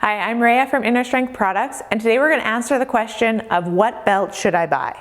Hi, I'm Rhaea from Inner Strength Products, and today we're going to answer the question of what belt should I buy?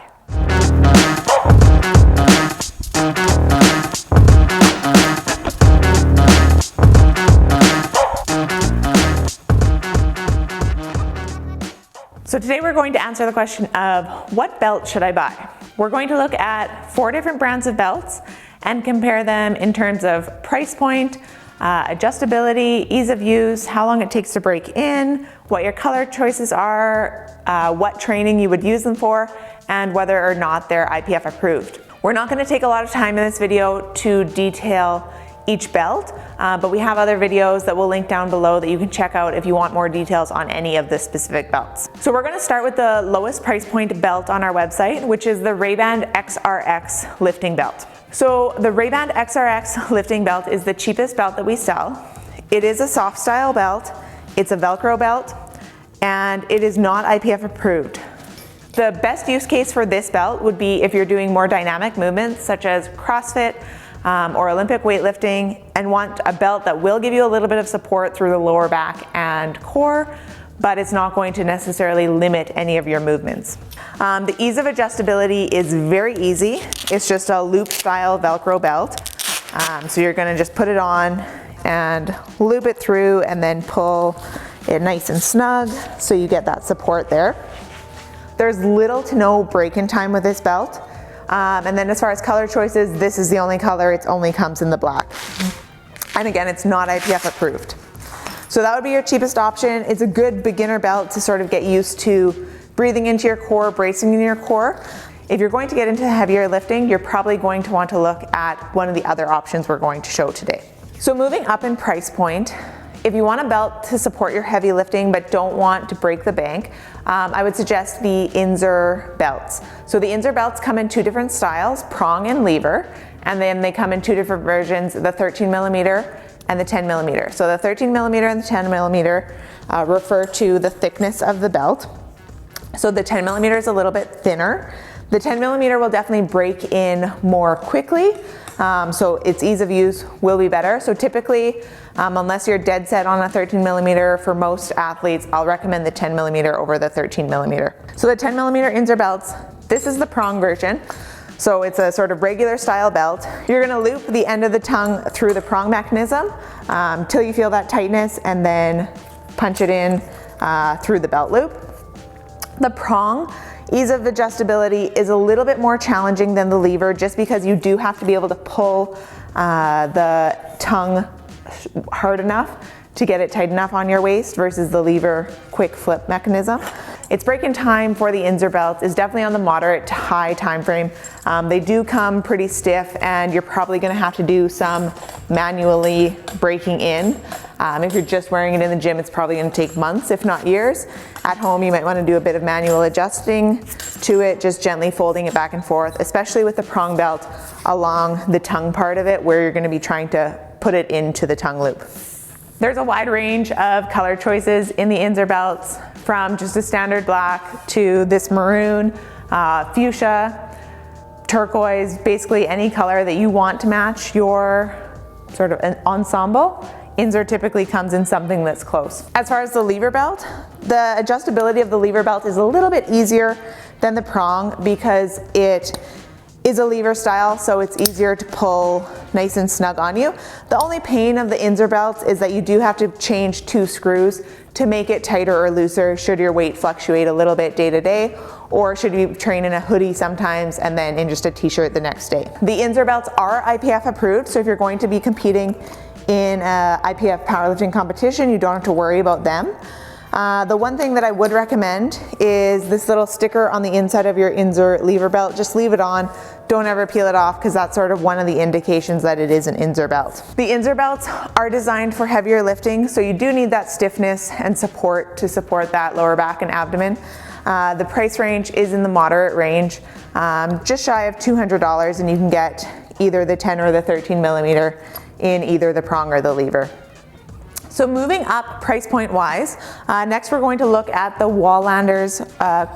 So today we're going to answer the question of what belt should I buy? We're going to look at 4 different brands of belts and compare them in terms of price point, adjustability, ease of use, how long it takes to break in, what your color choices are, what training you would use them for, and whether or not they're IPF approved. We're not going to take a lot of time in this video to detail each belt, but we have other videos that we'll link down below that you can check out if you want more details on any of the specific belts. So we're going to start with the lowest price point belt on our website, which is the Rhaea XRX lifting belt. So the Rhaea XRX lifting belt is the cheapest belt that we sell. It is a soft style belt, it's a Velcro belt, and it is not IPF approved. The best use case for this belt would be if you're doing more dynamic movements such as CrossFit or Olympic weightlifting and want a belt that will give you a little bit of support through the lower back and core, but it's not going to necessarily limit any of your movements. The ease of adjustability is very easy. It's just a loop style Velcro belt. So you're gonna just put it on and loop it through and then pull it nice and snug so you get that support there. There's little to no break-in time with this belt. And then as far as color choices, this is the only color, it only comes in the black. And again, it's not IPF approved. So that would be your cheapest option. It's a good beginner belt to sort of get used to breathing into your core, bracing in your core. If you're going to get into heavier lifting, you're probably going to want to look at one of the other options we're going to show today. So moving up in price point, if you want a belt to support your heavy lifting but don't want to break the bank, I would suggest the Inzer belts. So the Inzer belts come in 2 different styles, prong and lever, and then they come in 2 different versions, the 13 millimeter and the 10 millimeter. So the 13 millimeter and the 10 millimeter refer to the thickness of the belt. So the 10 millimeter is a little bit thinner. The 10 millimeter will definitely break in more quickly. So its ease of use will be better. So typically, unless you're dead set on a 13 millimeter, for most athletes, I'll recommend the 10 millimeter over the 13 millimeter. So the 10 millimeter Inzer belts, this is the prong version. So it's a sort of regular style belt. You're gonna loop the end of the tongue through the prong mechanism till you feel that tightness and then punch it in through the belt loop. The prong ease of adjustability is a little bit more challenging than the lever just because you do have to be able to pull the tongue hard enough to get it tight enough on your waist versus the lever quick flip mechanism. Its break-in time for the Inzer belts is definitely on the moderate to high time frame. They do come pretty stiff and you're probably gonna have to do some manually breaking in. If you're just wearing it in the gym, it's probably gonna take months, if not years. At home, you might wanna do a bit of manual adjusting to it, just gently folding it back and forth, especially with the prong belt along the tongue part of it where you're gonna be trying to put it into the tongue loop. There's a wide range of color choices in the Inzer belts, from just a standard black to this maroon, fuchsia, turquoise, basically any color that you want to match your sort of an ensemble. Inzer typically comes in something that's close. As far as the lever belt, the adjustability of the lever belt is a little bit easier than the prong because it is a lever style, so it's easier to pull nice and snug on you. The only pain of the Inzer belts is that you do have to change 2 screws to make it tighter or looser should your weight fluctuate a little bit day to day, or should you train in a hoodie sometimes and then in just a t-shirt the next day. The Inzer belts are IPF approved, so if you're going to be competing in a IPF powerlifting competition, you don't have to worry about them. The one thing that I would recommend is this little sticker on the inside of your Inzer lever belt. Just leave it on. Don't ever peel it off because that's sort of one of the indications that it is an Inzer belt. The Inzer belts are designed for heavier lifting, so you do need that stiffness and support to support that lower back and abdomen. The price range is in the moderate range, just shy of $200, and you can get either the 10 or the 13 millimeter in either the prong or the lever. So moving up price point wise, next we're going to look at the Walllanders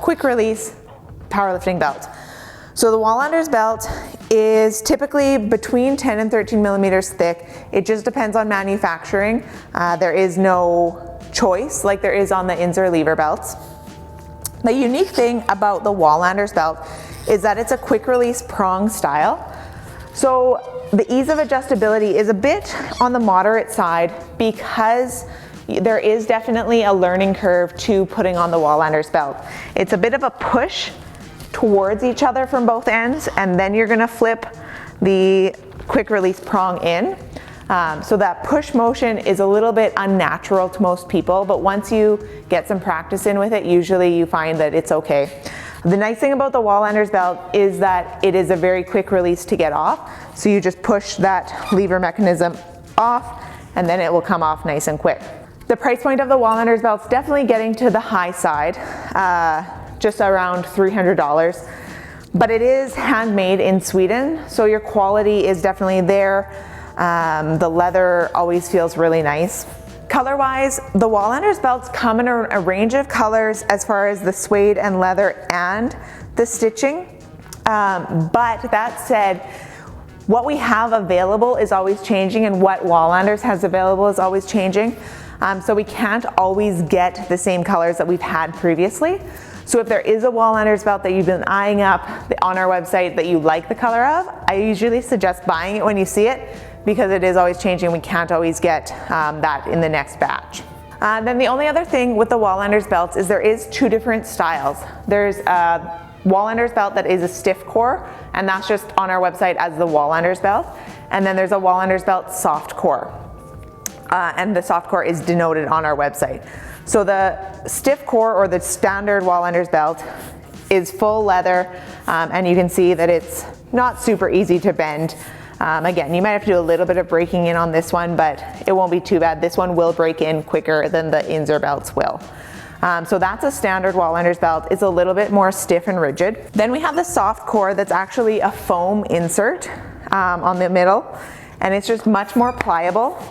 quick release powerlifting belt. So the Walllanders belt is typically between 10 and 13 millimeters thick. It just depends on manufacturing. There is no choice like there is on the Inzer lever belts. The unique thing about the Walllanders belt is that it's a quick release prong style. So the ease of adjustability is a bit on the moderate side because there is definitely a learning curve to putting on the Walllanders belt. It's a bit of a push towards each other from both ends, and then you're gonna flip the quick release prong in. So that push motion is a little bit unnatural to most people, but once you get some practice in with it, usually you find that it's okay. The nice thing about the Walllanders belt is that it is a very quick release to get off. So you just push that lever mechanism off and then it will come off nice and quick. The price point of the Walllanders belt's definitely getting to the high side, just around $300. But it is handmade in Sweden, so your quality is definitely there. The leather always feels really nice. Color-wise, the Walllanders belts come in a range of colors as far as the suede and leather and the stitching. But that said, what we have available is always changing, and what Walllanders has available is always changing. So we can't always get the same colors that we've had previously. So if there is a Walllanders belt that you've been eyeing up on our website that you like the color of, I usually suggest buying it when you see it, because it is always changing. We can't always get that in the next batch. Then the only other thing with the Walllanders belts is there is two different styles. There's a Walllanders belt that is a stiff core, and that's just on our website as the Walllanders belt. And then there's a Walllanders belt soft core. And the soft core is denoted on our website. So the stiff core, or the standard Walllanders belt, is full leather, and you can see that it's not super easy to bend. Again, you might have to do a little bit of breaking in on this one, but it won't be too bad. This one will break in quicker than the Inzer belts will. So that's a standard Walllanders belt. It's a little bit more stiff and rigid. Then we have the soft core that's actually a foam insert on the middle, and it's just much more pliable.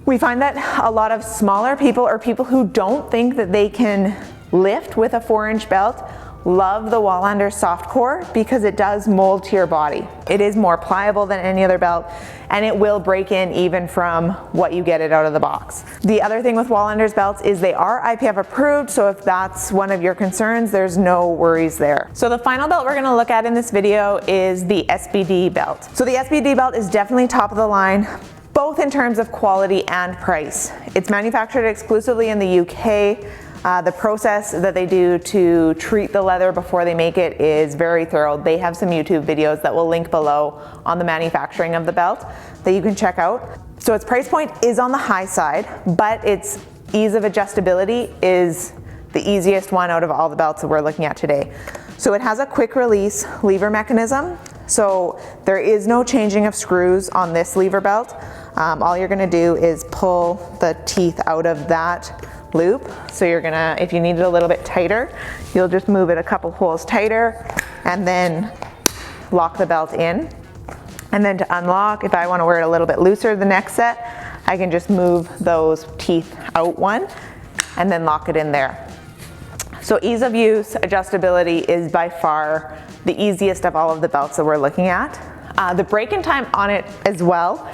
We find that a lot of smaller people, or people who don't think that they can lift with a 4-inch belt, love the Walllanders soft core because it does mold to your body. It is more pliable than any other belt, and it will break in even from what you get it out of the box. The other thing with Walllanders belts is they are IPF approved, so if that's one of your concerns, there's no worries there. So the final belt we're gonna look at in this video is the SBD belt. So the SBD belt is definitely top of the line, both in terms of quality and price. It's manufactured exclusively in the UK. The process that they do to treat the leather before they make it is very thorough. They have some YouTube videos that we'll link below on the manufacturing of the belt that you can check out. So its price point is on the high side, but its ease of adjustability is the easiest one out of all the belts that we're looking at today. So it has a quick release lever mechanism. So there is no changing of screws on this lever belt. All you're gonna do is pull the teeth out of that loop. So you're gonna, if you need it a little bit tighter, you'll just move it a couple holes tighter and then lock the belt in. And then to unlock, if I wanna wear it a little bit looser the next set, I can just move those teeth out one and then lock it in there. So ease of use, adjustability is by far the easiest of all of the belts that we're looking at. The break-in time on it as well,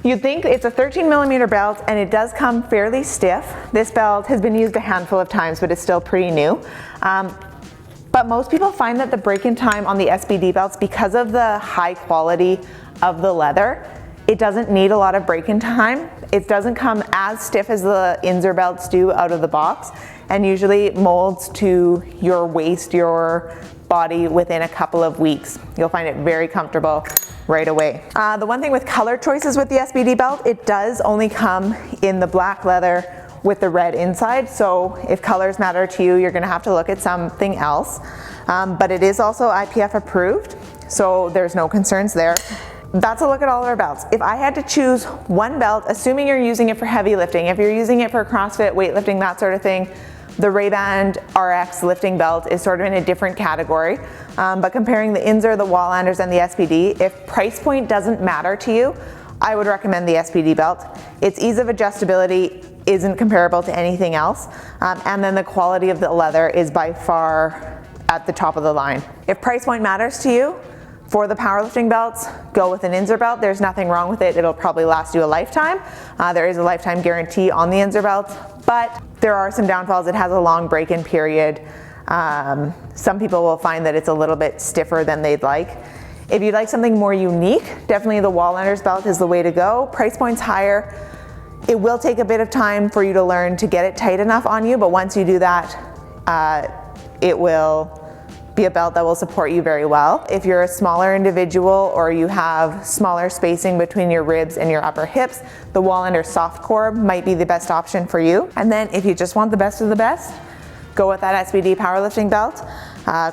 you'd think it's a 13mm belt, and it does come fairly stiff. This belt has been used a handful of times, but it's still pretty new. But most people find that the break-in time on the SBD belts, because of the high quality of the leather, it doesn't need a lot of break-in time. It doesn't come as stiff as the Inzer belts do out of the box, and usually it molds to your waist, your body within a couple of weeks. You'll find it very comfortable right away. The one thing with color choices with the SBD belt, it does only come in the black leather with the red inside. So if colors matter to you, you're gonna have to look at something else. But it is also IPF approved, so there's no concerns there. That's a look at all of our belts. If I had to choose one belt, assuming you're using it for heavy lifting, if you're using it for CrossFit, weightlifting, that sort of thing, the Rhaea RX lifting belt is sort of in a different category. But comparing the Inzer, the Walllanders, and the SBD, if price point doesn't matter to you, I would recommend the SBD belt. Its ease of adjustability isn't comparable to anything else. And then the quality of the leather is by far at the top of the line. If price point matters to you, For the powerlifting belts, go with an Inzer belt. There's nothing wrong with it. It'll probably last you a lifetime. There is a lifetime guarantee on the Inzer belt, but there are some downfalls. It has a long break-in period. Some people will find that it's a little bit stiffer than they'd like. If you'd like something more unique, definitely the Walllanders belt is the way to go. Price point's higher. It will take a bit of time for you to learn to get it tight enough on you, but once you do that, it will be a belt that will support you very well. If you're a smaller individual or you have smaller spacing between your ribs and your upper hips, the Wallander soft core might be the best option for you. And then if you just want the best of the best, go with that SBD powerlifting belt.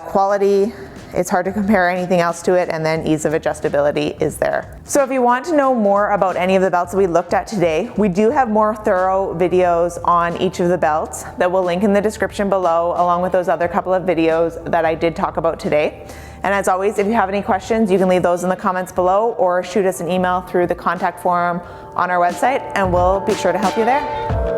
Quality, it's hard to compare anything else to it, and then ease of adjustability is there. So if you want to know more about any of the belts that we looked at today, we do have more thorough videos on each of the belts that we'll link in the description below, along with those other couple of videos that I did talk about today. And as always, if you have any questions, you can leave those in the comments below or shoot us an email through the contact form on our website, and we'll be sure to help you there.